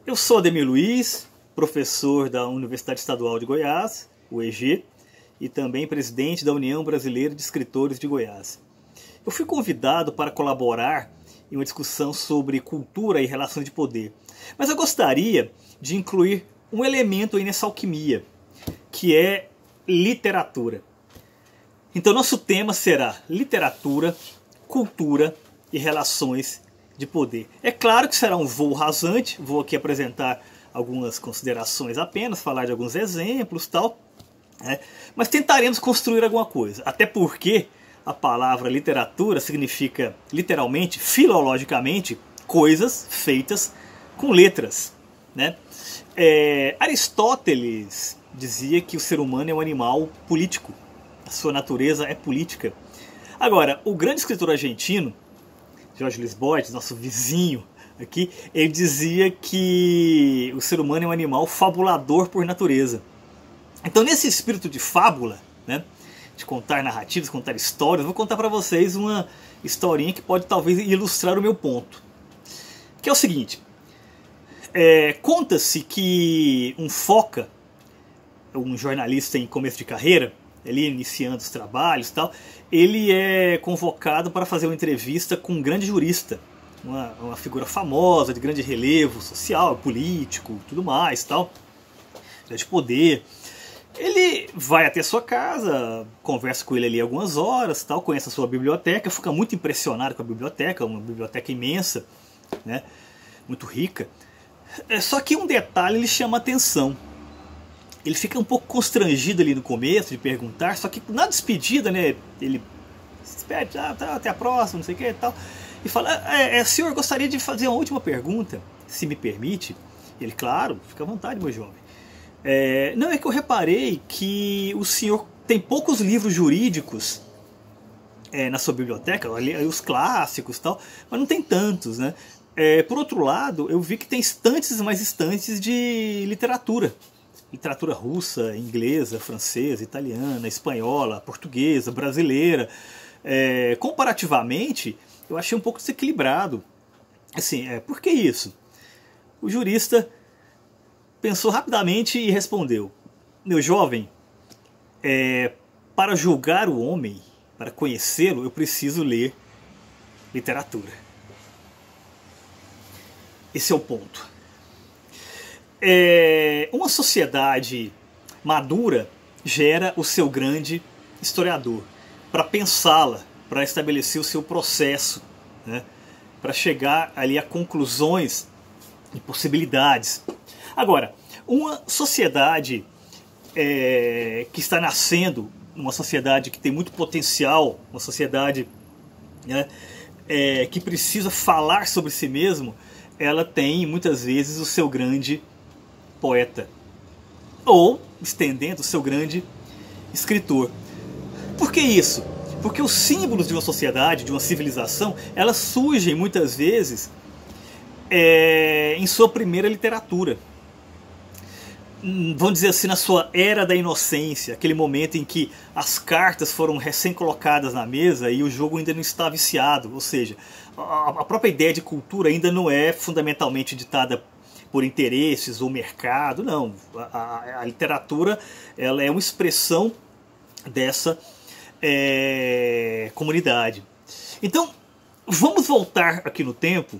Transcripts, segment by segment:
Eu sou Ademir Luiz, professor da Universidade Estadual de Goiás, UEG, e também presidente da União Brasileira de Escritores de Goiás. Eu fui convidado para colaborar em uma discussão sobre cultura e relações de poder, mas eu gostaria de incluir um elemento aí nessa alquimia, que é literatura. Então nosso tema será literatura, cultura e relações de poder. É claro que será um voo rasante, vou aqui apresentar algumas considerações apenas, falar de alguns exemplos, tal, né? Mas tentaremos construir alguma coisa, até porque a palavra literatura significa literalmente, filologicamente, coisas feitas com letras, né? Aristóteles dizia que o ser humano é um animal político, a sua natureza é política. Agora, o grande escritor argentino Jorge Luis Borges, nosso vizinho aqui, ele dizia que o ser humano é um animal fabulador por natureza. Então, nesse espírito de fábula, né, de contar narrativas, contar histórias, vou contar para vocês uma historinha que pode talvez ilustrar o meu ponto. Que é o seguinte, conta-se que um foca, um jornalista em começo de carreira, ele iniciando os trabalhos e tal, ele é convocado para fazer uma entrevista com um grande jurista, uma figura famosa, de grande relevo social, político, tudo mais, tal, de poder. Ele vai até a sua casa, conversa com ele ali algumas horas, tal, conhece a sua biblioteca, fica muito impressionado com a biblioteca, uma biblioteca imensa, né, muito rica. Só que um detalhe lhe chama a atenção. Ele fica um pouco constrangido ali no começo de perguntar, só que na despedida, né, ele se despede, até a próxima, não sei o que e tal, e fala, senhor, gostaria de fazer uma última pergunta, se me permite. Ele, claro, fica à vontade, meu jovem. Não, é que eu reparei que o senhor tem poucos livros jurídicos na sua biblioteca, os clássicos e tal, mas não tem tantos, né? Por outro lado, eu vi que tem estantes e mais estantes de literatura. Literatura russa, inglesa, francesa, italiana, espanhola, portuguesa, brasileira. Comparativamente, eu achei um pouco desequilibrado. Assim, por que isso? O jurista pensou rapidamente e respondeu: meu jovem, para julgar o homem, para conhecê-lo, eu preciso ler literatura. Esse é o ponto. Uma sociedade madura gera o seu grande historiador para pensá-la, para estabelecer o seu processo, né, para chegar ali a conclusões e possibilidades. Agora, uma sociedade que está nascendo, uma sociedade que tem muito potencial, uma sociedade, né, que precisa falar sobre si mesmo, ela tem muitas vezes o seu grande poeta, ou, estendendo, o seu grande escritor. Por que isso? Porque os símbolos de uma sociedade, de uma civilização, elas surgem muitas vezes em sua primeira literatura. Vamos dizer assim, na sua era da inocência, aquele momento em que as cartas foram recém-colocadas na mesa e o jogo ainda não está viciado, ou seja, a própria ideia de cultura ainda não é fundamentalmente ditada por interesses ou mercado, não. A literatura, ela é uma expressão dessa comunidade. Então, vamos voltar aqui no tempo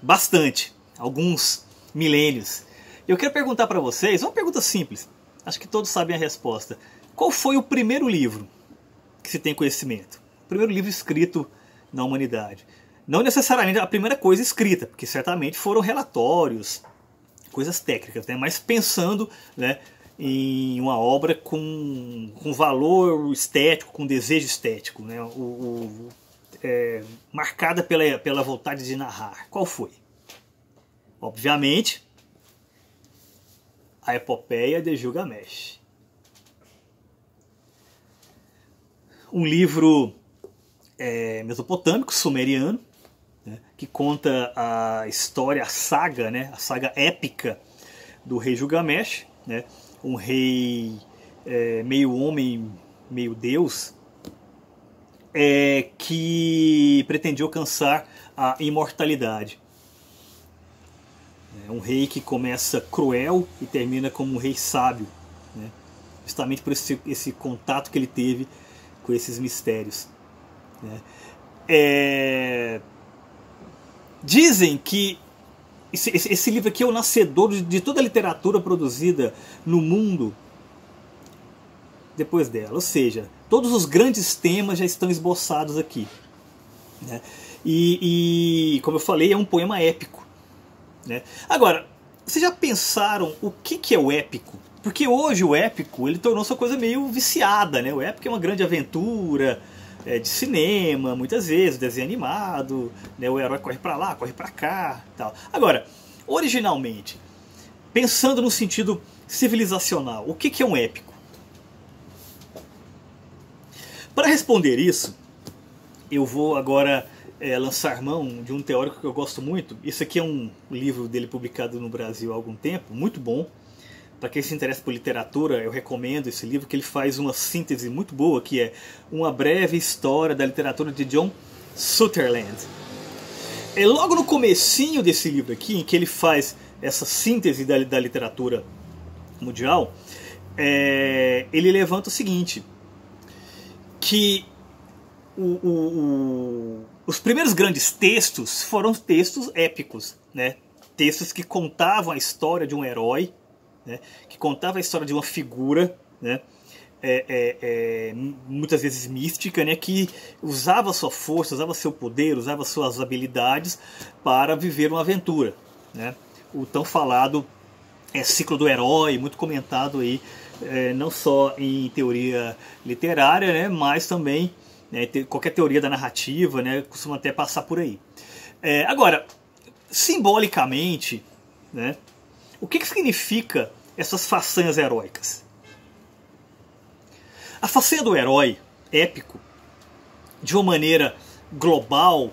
bastante, alguns milênios. Eu quero perguntar para vocês, uma pergunta simples, acho que todos sabem a resposta. Qual foi o primeiro livro que se tem conhecimento? O primeiro livro escrito na humanidade. Não necessariamente a primeira coisa escrita, porque certamente foram relatórios, coisas técnicas, né? Mas pensando, né, em uma obra com valor estético, com desejo estético, né? Marcada pela vontade de narrar. Qual foi? Obviamente, a Epopeia de Gilgamesh. Um livro mesopotâmico, sumeriano, né, que conta a história, a saga, né, a saga épica do rei Gilgamesh, né, um rei meio homem, meio deus, que pretendia alcançar a imortalidade. É um rei que começa cruel e termina como um rei sábio, né? Justamente por esse contato que ele teve com esses mistérios, né? Dizem que esse livro aqui é o nascedor de toda a literatura produzida no mundo depois dela. Ou seja, todos os grandes temas já estão esboçados aqui, né? E como eu falei, é um poema épico, né? Agora, vocês já pensaram o que é o épico? Porque hoje o épico ele tornou-se uma coisa meio viciada, né? O épico é uma grande aventura de cinema, muitas vezes, desenho animado, né? O herói corre para lá, corre para cá, tal. Agora, originalmente, pensando no sentido civilizacional, o que é um épico? Para responder isso, eu vou agora lançar mão de um teórico que eu gosto muito. Isso aqui é um livro dele publicado no Brasil há algum tempo, muito bom. Para quem se interessa por literatura, eu recomendo esse livro, que ele faz uma síntese muito boa, que é Uma Breve História da Literatura de John Sutherland. É logo no comecinho desse livro aqui, em que ele faz essa síntese da literatura mundial, ele levanta o seguinte, que os primeiros grandes textos foram textos épicos, né? Textos que contavam a história de um herói, né? Que contava a história de uma figura, né? Muitas vezes mística, né? Que usava sua força, usava seu poder, usava suas habilidades para viver uma aventura, né? O tão falado ciclo do herói, muito comentado aí, não só em teoria literária, né? Mas também qualquer teoria da narrativa, né? Costuma até passar por aí. Agora, simbolicamente, né? O que significa essas façanhas heróicas? A façanha do herói épico, de uma maneira global,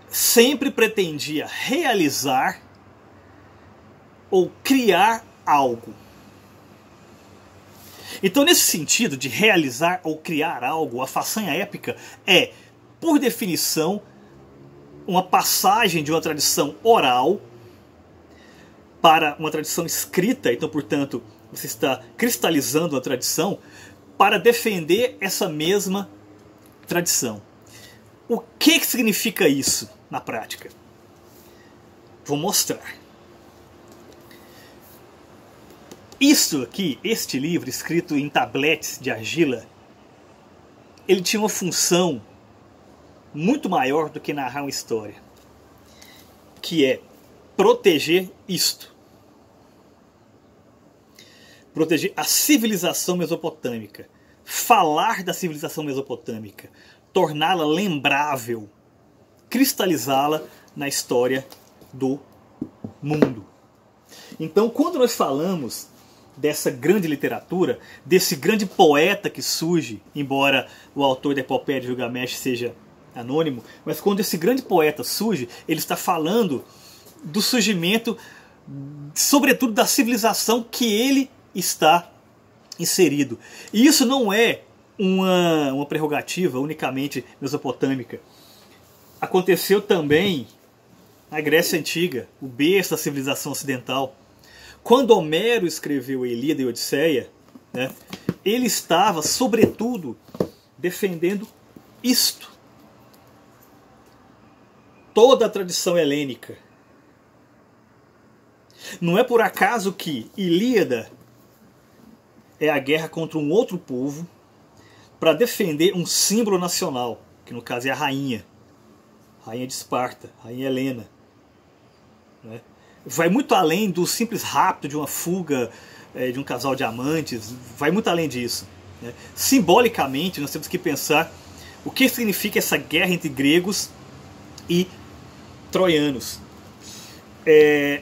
sempre pretendia realizar ou criar algo. Então, nesse sentido de realizar ou criar algo, a façanha épica é, por definição, uma passagem de uma tradição oral para uma tradição escrita. Então, portanto, você está cristalizando a tradição para defender essa mesma tradição. O que significa isso na prática? Vou mostrar. Isso aqui, este livro, escrito em tabletes de argila, ele tinha uma função muito maior do que narrar uma história, que é proteger isto. Proteger a civilização mesopotâmica, falar da civilização mesopotâmica, torná-la lembrável, cristalizá-la na história do mundo. Então, quando nós falamos dessa grande literatura, desse grande poeta que surge, embora o autor da Epopeia de Gilgamesh seja anônimo, mas quando esse grande poeta surge, ele está falando do surgimento, sobretudo da civilização que ele está inserido. E isso não é uma prerrogativa unicamente mesopotâmica. Aconteceu também na Grécia Antiga, o berço da civilização ocidental. Quando Homero escreveu a Ilíada e a Odisseia, né, ele estava, sobretudo, defendendo isto. Toda a tradição helênica. Não é por acaso que Ilíada é a guerra contra um outro povo para defender um símbolo nacional, que no caso é a rainha de Esparta, rainha Helena, né? Vai muito além do simples rapto de uma fuga de um casal de amantes, vai muito além disso, né? Simbolicamente, nós temos que pensar o que significa essa guerra entre gregos e troianos.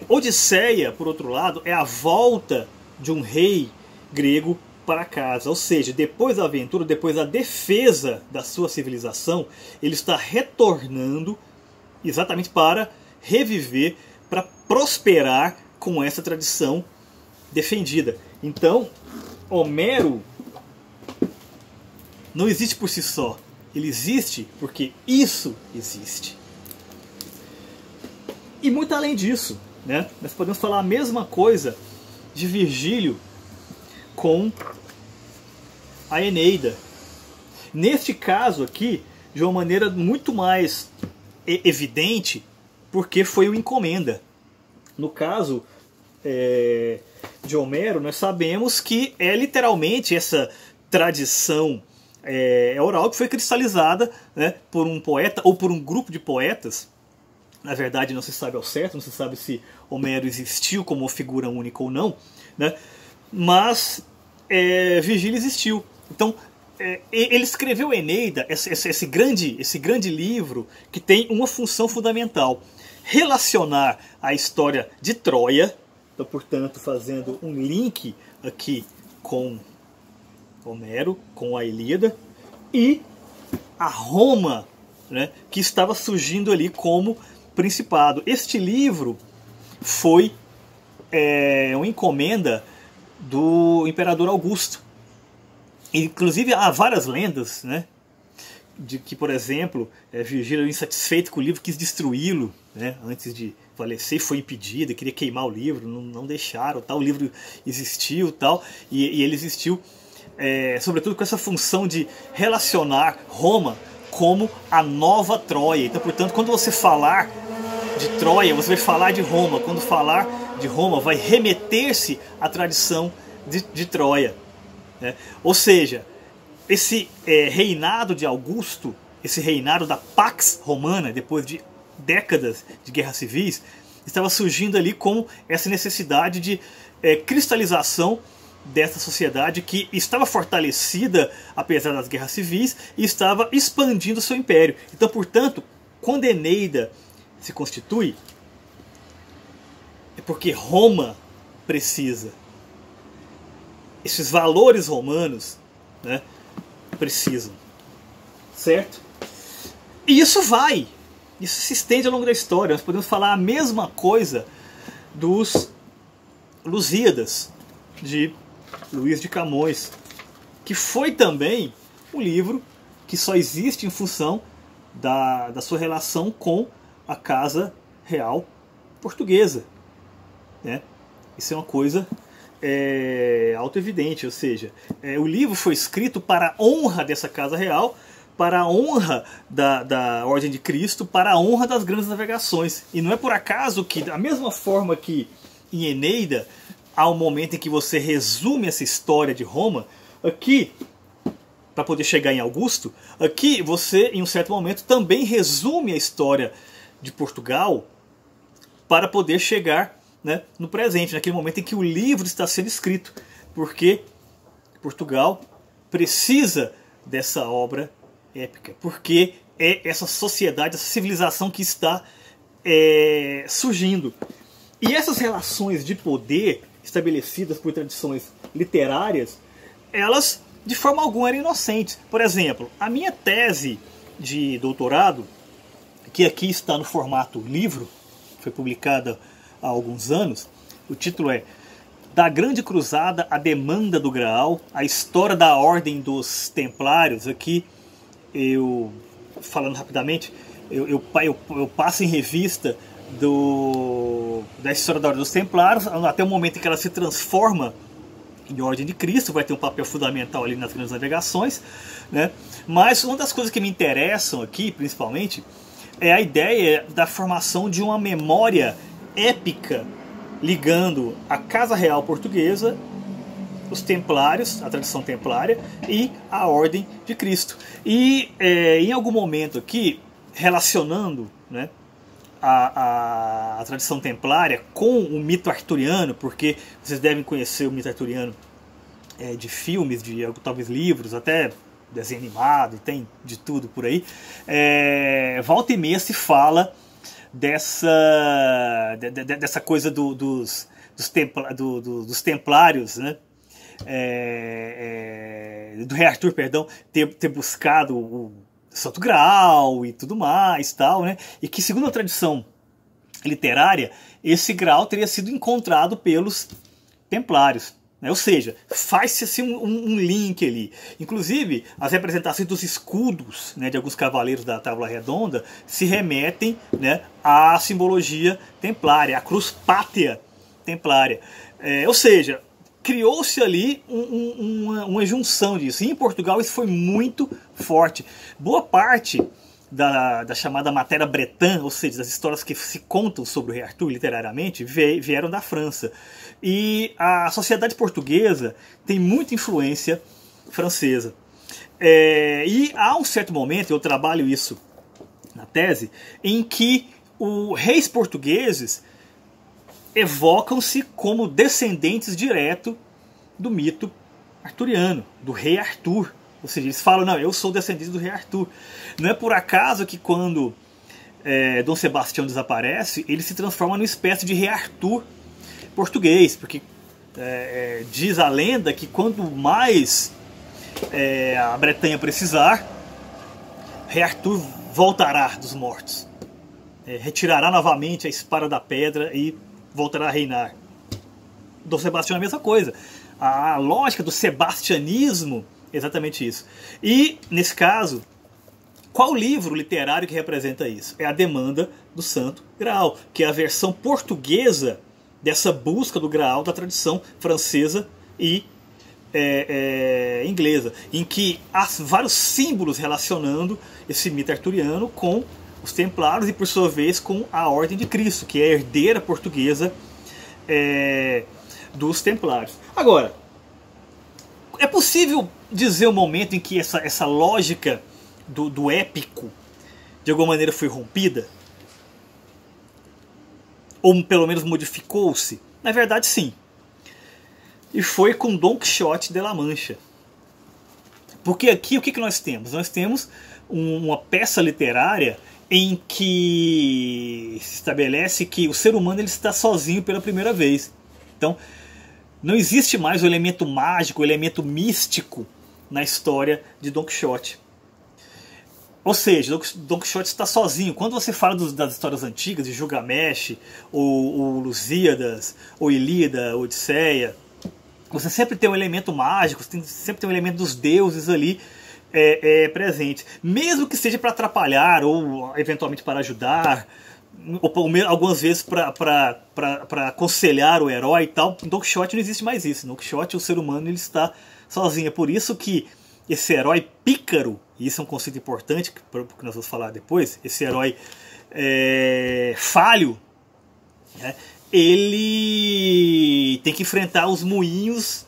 Odisseia, por outro lado, é a volta de um rei grego para casa, ou seja, depois da aventura, depois da defesa da sua civilização, ele está retornando exatamente para reviver, para prosperar com essa tradição defendida. Então, Homero não existe por si só, ele existe porque isso existe. E muito além disso, né? Nós podemos falar a mesma coisa de Virgílio com a Eneida. Neste caso aqui, de uma maneira muito mais evidente, porque foi o encomenda. No caso de Homero, nós sabemos que é literalmente essa tradição oral que foi cristalizada, né, por um poeta ou por um grupo de poetas. Na verdade não se sabe ao certo, não se sabe se Homero existiu como figura única ou não, né? Mas Virgílio existiu. Então ele escreveu Eneida, esse grande livro que tem uma função fundamental: relacionar a história de Troia. Então, portanto, fazendo um link aqui com Homero, com a Ilíada, e a Roma, né, que estava surgindo ali como principado. Este livro foi uma encomenda do imperador Augusto. Inclusive há várias lendas, né, de que, por exemplo, Virgílio, insatisfeito com o livro, quis destruí-lo, né, antes de falecer, foi impedido, queria queimar o livro, não deixaram, tal. O livro existiu, tal, e ele existiu sobretudo com essa função de relacionar Roma como a nova Troia. Então, portanto, quando você falar de Troia, você vai falar de Roma. Quando falar de Roma, vai remeter-se à tradição de Troia, né? Ou seja, esse reinado de Augusto, esse reinado da Pax Romana, depois de décadas de guerras civis, estava surgindo ali como essa necessidade de cristalização dessa sociedade que estava fortalecida apesar das guerras civis e estava expandindo seu império. Então, portanto, quando Eneida se constitui, é porque Roma precisa. Esses valores romanos, né, precisam. Certo? E isso se estende ao longo da história. Nós podemos falar a mesma coisa dos Lusíadas, de Luís de Camões, que foi também um livro que só existe em função da sua relação com a casa real portuguesa, né? Isso é uma coisa auto-evidente, ou seja, o livro foi escrito para a honra dessa casa real, para a honra da Ordem de Cristo, para a honra das grandes navegações. E não é por acaso que, da mesma forma que em Eneida há um momento em que você resume essa história de Roma, aqui, para poder chegar em Augusto, aqui você, em um certo momento, também resume a história de Portugal para poder chegar, né, no presente, naquele momento em que o livro está sendo escrito, porque Portugal precisa dessa obra épica, porque é essa sociedade, essa civilização que está surgindo. E essas relações de poder estabelecidas por tradições literárias, elas de forma alguma eram inocentes. Por exemplo, a minha tese de doutorado, que aqui está no formato livro, foi publicada há alguns anos, o título é Da Grande Cruzada à Demanda do Graal, a história da Ordem dos Templários. Aqui, falando rapidamente, eu passo em revista da história da Ordem dos Templários, até o momento em que ela se transforma em Ordem de Cristo, vai ter um papel fundamental ali nas grandes navegações, né? Mas uma das coisas que me interessam aqui, principalmente, é a ideia da formação de uma memória épica ligando a Casa Real Portuguesa, os Templários, a tradição templária, e a Ordem de Cristo. E em algum momento aqui, relacionando, né, a tradição templária com o mito arturiano, porque vocês devem conhecer o mito arturiano de filmes, de talvez livros, até desenho animado, tem de tudo por aí. Volta e meia se fala dessa coisa dos templários, né? Do rei Arthur, perdão, ter buscado o Santo Graal e tudo mais, tal, né? E que, segundo a tradição literária, esse Graal teria sido encontrado pelos templários. né? Ou seja, faz-se assim um link ali. Inclusive, as representações dos escudos, né, de alguns cavaleiros da Távola Redonda se remetem, né, à simbologia templária, à cruz pátria templária. Ou seja, criou-se ali uma junção disso. E em Portugal isso foi muito forte. Boa parte da chamada matéria bretã, ou seja, das histórias que se contam sobre o rei Arthur literariamente, vieram da França. E a sociedade portuguesa tem muita influência francesa. E há um certo momento, eu trabalho isso na tese, em que os reis portugueses evocam-se como descendentes direto do mito arturiano, do rei Arthur. Ou seja, eles falam, não, eu sou descendente do rei Arthur. Não é por acaso que quando Dom Sebastião desaparece, ele se transforma numa espécie de rei Arthur português, porque diz a lenda que quanto mais a Bretanha precisar, rei Arthur voltará dos mortos, retirará novamente a espada da pedra e voltará a reinar. Dom Sebastião é a mesma coisa. A lógica do sebastianismo é exatamente isso. E, nesse caso, qual livro literário que representa isso? É A Demanda do Santo Graal, que é a versão portuguesa dessa busca do Graal da tradição francesa e inglesa, em que há vários símbolos relacionando esse mito arturiano com os templários e, por sua vez, com a Ordem de Cristo, que é a herdeira portuguesa dos templários. Agora, é possível dizer o momento em que essa lógica do épico de alguma maneira foi rompida? Ou pelo menos modificou-se? Na verdade, sim. E foi com Dom Quixote de La Mancha. Porque aqui o que nós temos? Nós temos uma peça literária em que se estabelece que o ser humano ele está sozinho pela primeira vez. Então, não existe mais o elemento mágico, o elemento místico na história de Dom Quixote. Ou seja, Dom Quixote está sozinho. Quando você fala das histórias antigas, de Gilgamesh, ou Lusíadas, ou Ilíada, Odisseia, você sempre tem um elemento mágico, sempre tem um elemento dos deuses ali presente. Mesmo que seja para atrapalhar, ou eventualmente para ajudar, ou algumas vezes para aconselhar o herói e tal. Em Don Quixote não existe mais isso. Em Don Quixote o ser humano ele está sozinho. É por isso que esse herói pícaro, e isso é um conceito importante que nós vamos falar depois, esse herói falho, né, ele tem que enfrentar os moinhos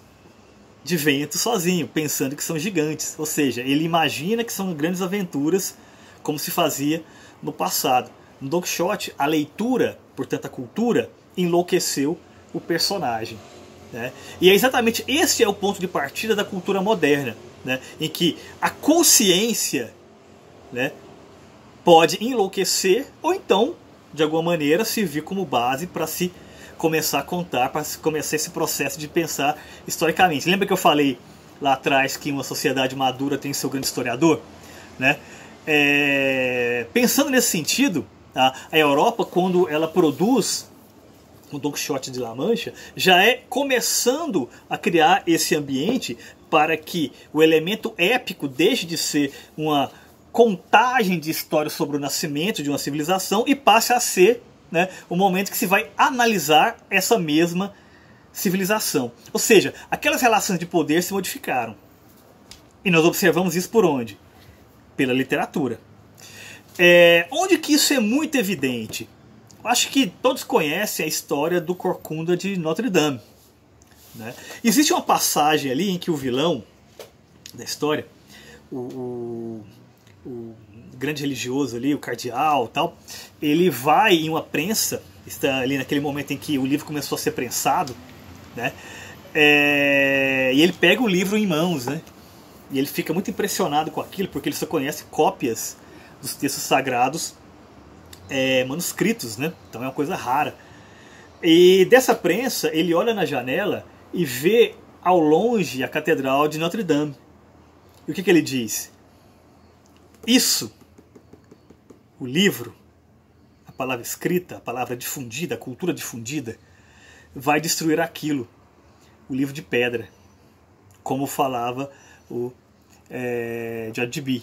de vento sozinho, pensando que são gigantes. Ou seja, ele imagina que são grandes aventuras, como se fazia no passado. No Don Quixote, a leitura, portanto a cultura, enlouqueceu o personagem, né? E é exatamente esse é o ponto de partida da cultura moderna, né? Em que a consciência, né, pode enlouquecer ou então, de alguma maneira, servir como base para se começar a contar, para começar esse processo de pensar historicamente. Lembra que eu falei lá atrás que uma sociedade madura tem seu grande historiador, né? Pensando nesse sentido, a Europa, quando ela produz o Don Quixote de La Mancha, já começando a criar esse ambiente para que o elemento épico deixe de ser uma contagem de histórias sobre o nascimento de uma civilização e passe a ser, né, o momento que se vai analisar essa mesma civilização. Ou seja, aquelas relações de poder se modificaram. E nós observamos isso por onde? Pela literatura. Onde que isso é muito evidente? Acho que todos conhecem a história do Corcunda de Notre Dame, né? Existe uma passagem ali em que o vilão da história, o grande religioso ali, o cardeal tal, ele vai em uma prensa, está ali naquele momento em que o livro começou a ser prensado, né? E ele pega o livro em mãos, né? E ele fica muito impressionado com aquilo, porque ele só conhece cópias dos textos sagrados manuscritos, né? Então é uma coisa rara. E dessa prensa, ele olha na janela e vê ao longe a Catedral de Notre Dame. E o que ele diz? Isso, o livro, a palavra escrita, a palavra difundida, a cultura difundida, vai destruir aquilo. o livro de pedra, como falava o George B.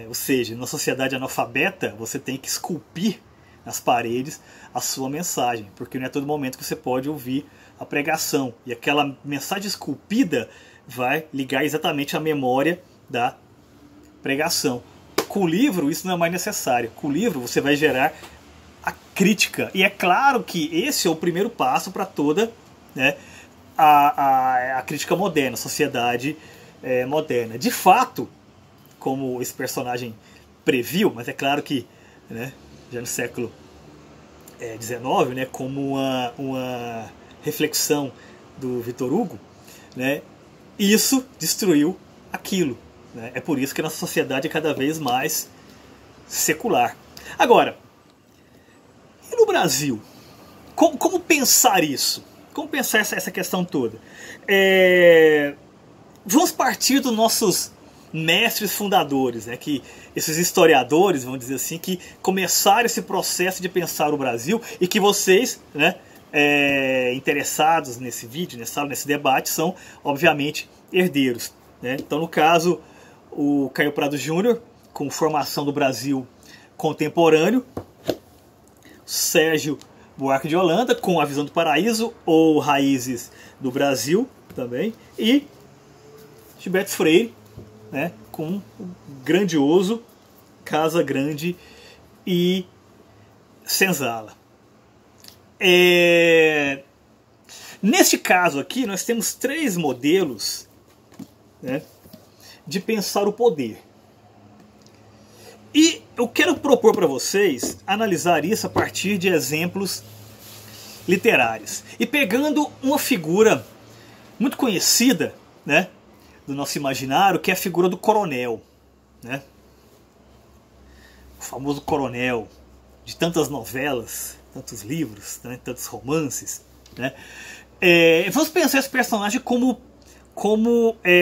Ou seja, na sociedade analfabeta, você tem que esculpir nas paredes a sua mensagem, porque não é todo momento que você pode ouvir a pregação. E aquela mensagem esculpida vai ligar exatamente à memória da pregação. Com o livro, isso não é mais necessário. Com o livro, você vai gerar a crítica. E é claro que esse é o primeiro passo para toda, né, a crítica moderna, a sociedade moderna. De fato, como esse personagem previu, mas é claro que, né, já no século XIX, né, como uma reflexão do Victor Hugo, né, isso destruiu aquilo. Né? É por isso que a nossa sociedade é cada vez mais secular. Agora, e no Brasil? Como pensar isso? Como pensar essa questão toda? Vamos partir dos nossos mestres fundadores, né, que esses historiadores, vamos dizer assim, que começaram esse processo de pensar o Brasil e que vocês, né, interessados nesse vídeo, nesse debate, são, obviamente, herdeiros. Né? Então, no caso, o Caio Prado Júnior, com Formação do Brasil Contemporâneo, Sérgio Buarque de Holanda, com A Visão do Paraíso, ou Raízes do Brasil, também, e Gilberto Freire, né, com o grandioso Casa Grande e Senzala. Neste caso aqui, nós temos 3 modelos, né, de pensar o poder. E eu quero propor para vocês analisar isso a partir de exemplos literários. E pegando uma figura muito conhecida, né, do nosso imaginário, que é a figura do coronel. Né? O famoso coronel de tantas novelas, tantos livros, né, tantos romances. Né? Vamos pensar esse personagem como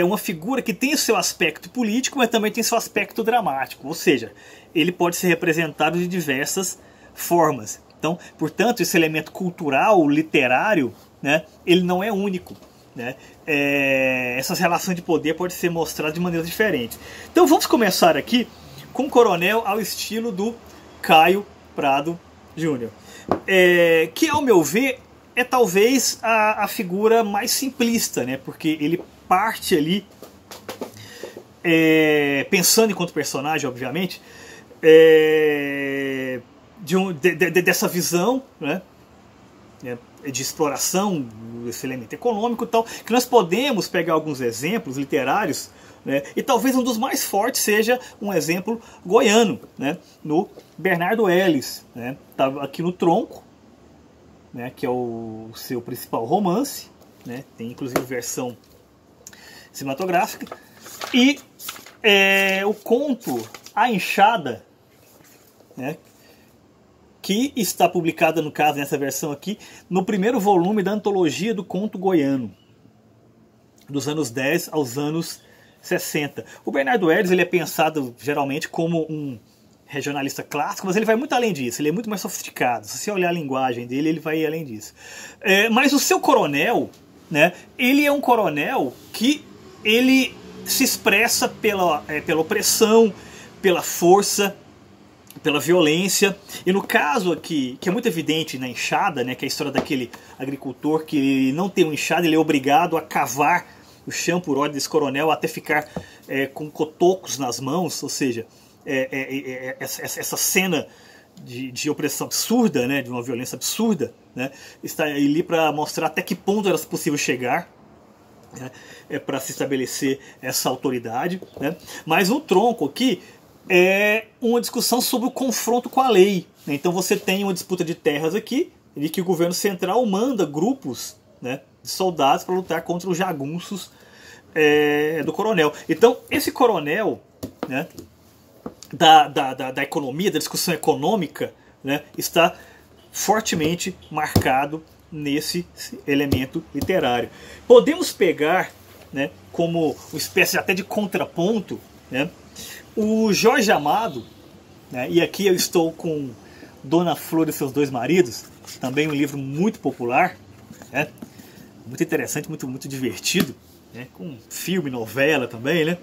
uma figura que tem o seu aspecto político, mas também tem seu aspecto dramático. Ou seja, ele pode ser representado de diversas formas. Então, portanto, esse elemento cultural, literário, né, ele não é único. Né? Essas relações de poder podem ser mostradas de maneiras diferentes. Então vamos começar aqui com o coronel ao estilo do Caio Prado Júnior, que, ao meu ver, é talvez a figura mais simplista, né? Porque ele parte ali, pensando enquanto personagem, obviamente, dessa visão, né, de exploração desse elemento econômico e tal, que nós podemos pegar alguns exemplos literários, né, e talvez um dos mais fortes seja um exemplo goiano, né, no Bernardo Ellis, né, tá aqui no Tronco, né, que é o seu principal romance, né, tem inclusive versão cinematográfica, e o conto A Enxada, né, que está publicada, no caso, nessa versão aqui, no primeiro volume da antologia do conto goiano, dos anos 10 aos anos 60. O Bernardo Ellis, ele é pensado geralmente como um regionalista clássico, mas ele vai muito além disso, ele é muito mais sofisticado. Se você olhar a linguagem dele, ele vai além disso. Mas o seu coronel, né, ele é um coronel que ele se expressa pela opressão, pela força, pela violência. E no caso aqui, que é muito evidente na enxada, né, que é a história daquele agricultor que não tem um enxada, ele é obrigado a cavar o chão por ordem desse coronel até ficar com cotocos nas mãos, ou seja, essa cena de opressão absurda, né, de uma violência absurda, né, está ali para mostrar até que ponto era possível chegar, né, para se estabelecer essa autoridade. Né. Mas o Tronco aqui é uma discussão sobre o confronto com a lei. Então você tem uma disputa de terras aqui, em que o governo central manda grupos, né, de soldados para lutar contra os jagunços do coronel. Então esse coronel, né, da economia, da discussão econômica, né, está fortemente marcado nesse elemento literário. Podemos pegar, né, como uma espécie até de contraponto, né, o Jorge Amado, né, e aqui eu estou com Dona Flor e seus dois maridos, também um livro muito popular, né, muito interessante, muito divertido, né? Com filme, novela também, né?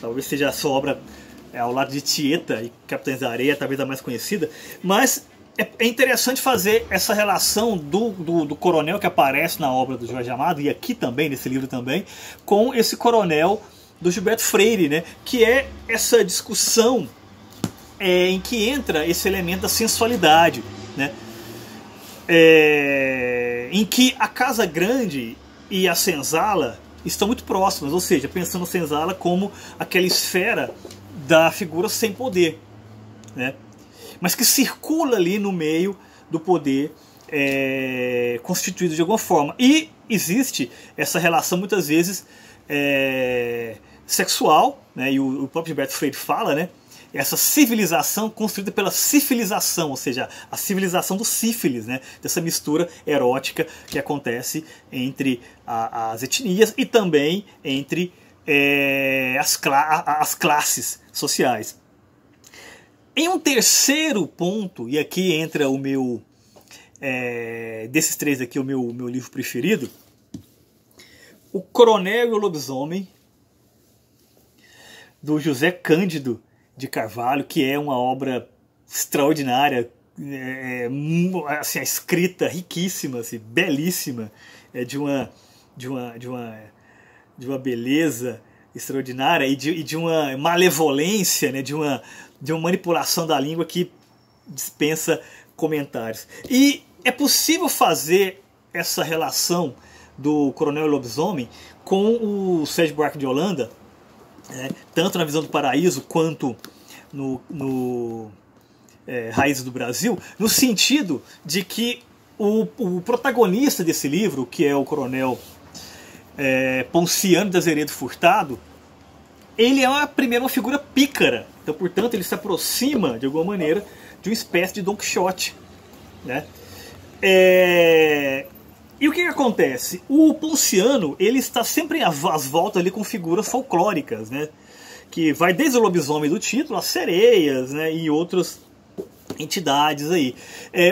Talvez seja a sua obra ao lado de Tieta e Capitães da Areia, talvez a mais conhecida, mas é interessante fazer essa relação do coronel que aparece na obra do Jorge Amado, e aqui também, nesse livro também, com esse coronel do Gilberto Freire, né? Que é essa discussão em que entra esse elemento da sensualidade, né? Em que a Casa Grande e a senzala estão muito próximas, ou seja, pensando a senzala como aquela esfera da figura sem poder, né? Mas que circula ali no meio do poder constituído de alguma forma. E existe essa relação muitas vezes sexual, né? E o próprio Gilberto Freire fala, né? Essa civilização construída pela civilização, ou seja, a civilização do sífilis, né? Dessa mistura erótica que acontece entre as etnias e também entre as classes sociais. Em um terceiro ponto, e aqui entra o meu, desses três aqui, o meu livro preferido, O Coronel e o Lobisomem, do José Cândido de Carvalho, que é uma obra extraordinária, assim, a escrita riquíssima, assim, belíssima, de uma beleza extraordinária e de uma malevolência, né, de uma manipulação da língua que dispensa comentários. E é possível fazer essa relação do Coronel e Lobisomem com o Sérgio Buarque de Holanda, tanto na Visão do Paraíso quanto no Raízes do Brasil, no sentido de que o protagonista desse livro, que é o Coronel Ponciano de Azeredo Furtado, ele é primeiro uma figura pícara. Então, portanto, ele se aproxima, de alguma maneira, de uma espécie de Don Quixote, né? E o que acontece? O Ponciano, ele está sempre às voltas ali com figuras folclóricas, né? Que vai desde o lobisomem do título, as sereias, né? E outras entidades aí.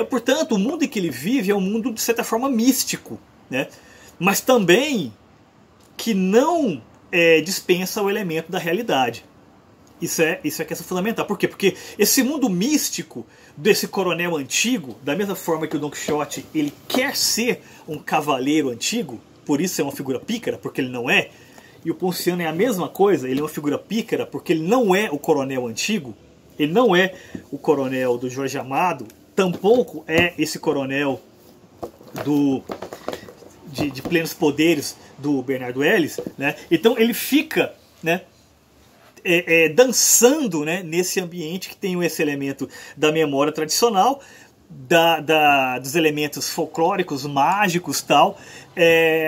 Portanto, o mundo em que ele vive é um mundo, de certa forma, místico, né? Mas também que não dispensa o elemento da realidade. Isso é questão fundamental. Por quê? Porque esse mundo místico desse coronel antigo, da mesma forma que o Don Quixote, ele quer ser um cavaleiro antigo, por isso é uma figura pícara, porque ele não é, e o Ponciano é a mesma coisa, ele é uma figura pícara, porque ele não é o coronel antigo, ele não é o coronel do Jorge Amado, tampouco é esse coronel de plenos poderes do Bernardo Ellis, né? Então ele fica, né, dançando, né, nesse ambiente que tem esse elemento da memória tradicional, dos elementos folclóricos, mágicos, tal.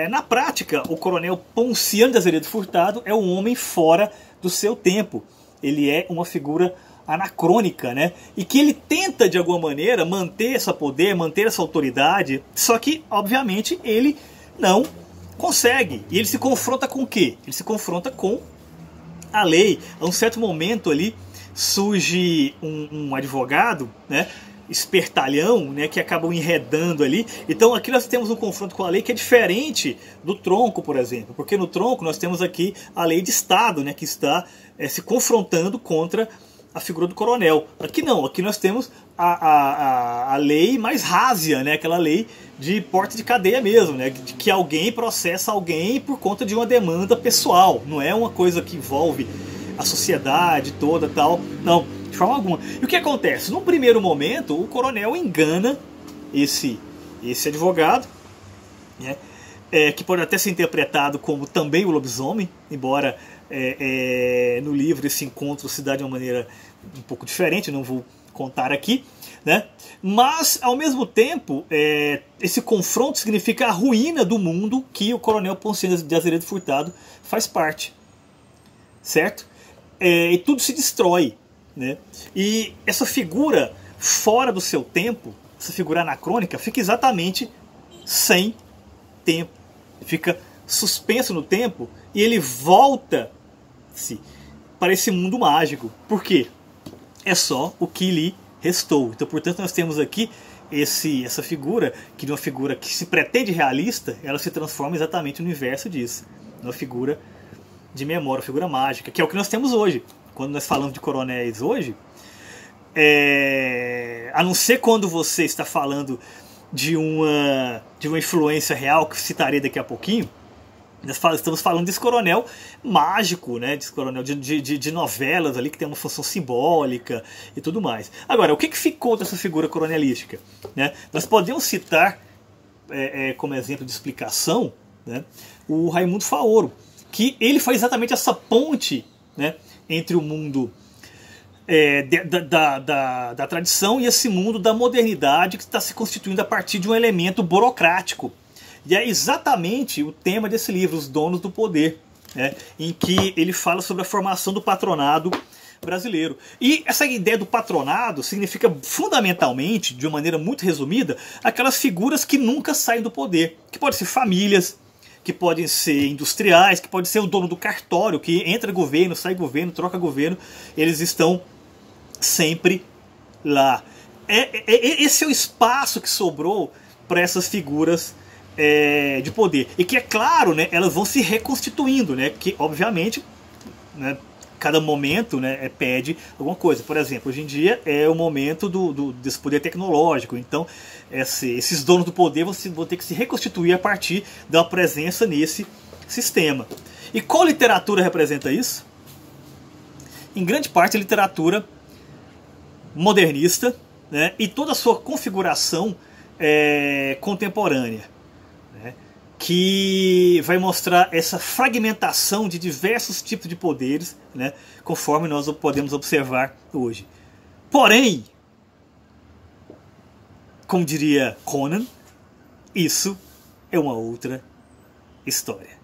Na prática, o Coronel Ponciano de Azeredo Furtado é um homem fora do seu tempo. Ele é uma figura anacrônica, né? E que ele tenta, de alguma maneira, manter esse poder, manter essa autoridade, só que, obviamente, ele não consegue. E ele se confronta com o quê? Ele se confronta com a lei. A um certo momento ali surge um advogado, né, espertalhão, né, que acabam enredando ali. Então aqui nós temos um confronto com a lei que é diferente do tronco, por exemplo, porque no tronco nós temos aqui a lei de Estado, né, que está se confrontando contra a figura do coronel. Aqui não, aqui nós temos a lei mais rásia, né, aquela lei de porta de cadeia mesmo, né, de que alguém processa alguém por conta de uma demanda pessoal, não é uma coisa que envolve a sociedade toda, tal, não, de forma alguma. E o que acontece? Num primeiro momento, o coronel engana esse advogado, né, que pode até ser interpretado como também o lobisomem, embora no livro esse encontro se dá de uma maneira um pouco diferente, não vou contar aqui, né? Mas ao mesmo tempo esse confronto significa a ruína do mundo que o Coronel Ponciano de Azeredo Furtado faz parte, certo? E tudo se destrói, né? E essa figura fora do seu tempo, essa figura anacrônica, fica exatamente sem tempo, fica suspenso no tempo e ele volta-se para esse mundo mágico. Por quê? É só o que lhe restou. Então, portanto, nós temos aqui essa figura, que de uma figura que se pretende realista, ela se transforma exatamente no inverso disso, numa figura de memória, uma figura mágica, que é o que nós temos hoje. Quando nós falamos de coronéis hoje, a não ser quando você está falando de uma influência real, que citarei daqui a pouquinho, nós estamos falando desse coronel mágico, né? Desse coronel de novelas ali, que tem uma função simbólica e tudo mais. Agora, o que ficou dessa figura coronelística? Né? Nós podemos citar, como exemplo de explicação, né, o Raimundo Faoro, que ele faz exatamente essa ponte, né, entre o mundo da tradição e esse mundo da modernidade que está se constituindo a partir de um elemento burocrático. E é exatamente o tema desse livro, Os Donos do Poder, né, em que ele fala sobre a formação do patronado brasileiro. E essa ideia do patronado significa fundamentalmente, de uma maneira muito resumida, aquelas figuras que nunca saem do poder, que podem ser famílias, que podem ser industriais, que pode ser o dono do cartório, que entra governo, sai governo, troca governo, eles estão sempre lá. Esse é o espaço que sobrou para essas figuras de poder. E que, é claro, né, elas vão se reconstituindo, né, que obviamente, né, cada momento, né, pede alguma coisa. Por exemplo, hoje em dia é o momento desse poder tecnológico. Então, esses donos do poder vão ter que se reconstituir a partir da presença nesse sistema. E qual literatura representa isso? Em grande parte, a literatura modernista, né, e toda a sua configuração contemporânea, né, que vai mostrar essa fragmentação de diversos tipos de poderes, né, conforme nós podemos observar hoje. Porém, como diria Conan, isso é uma outra história.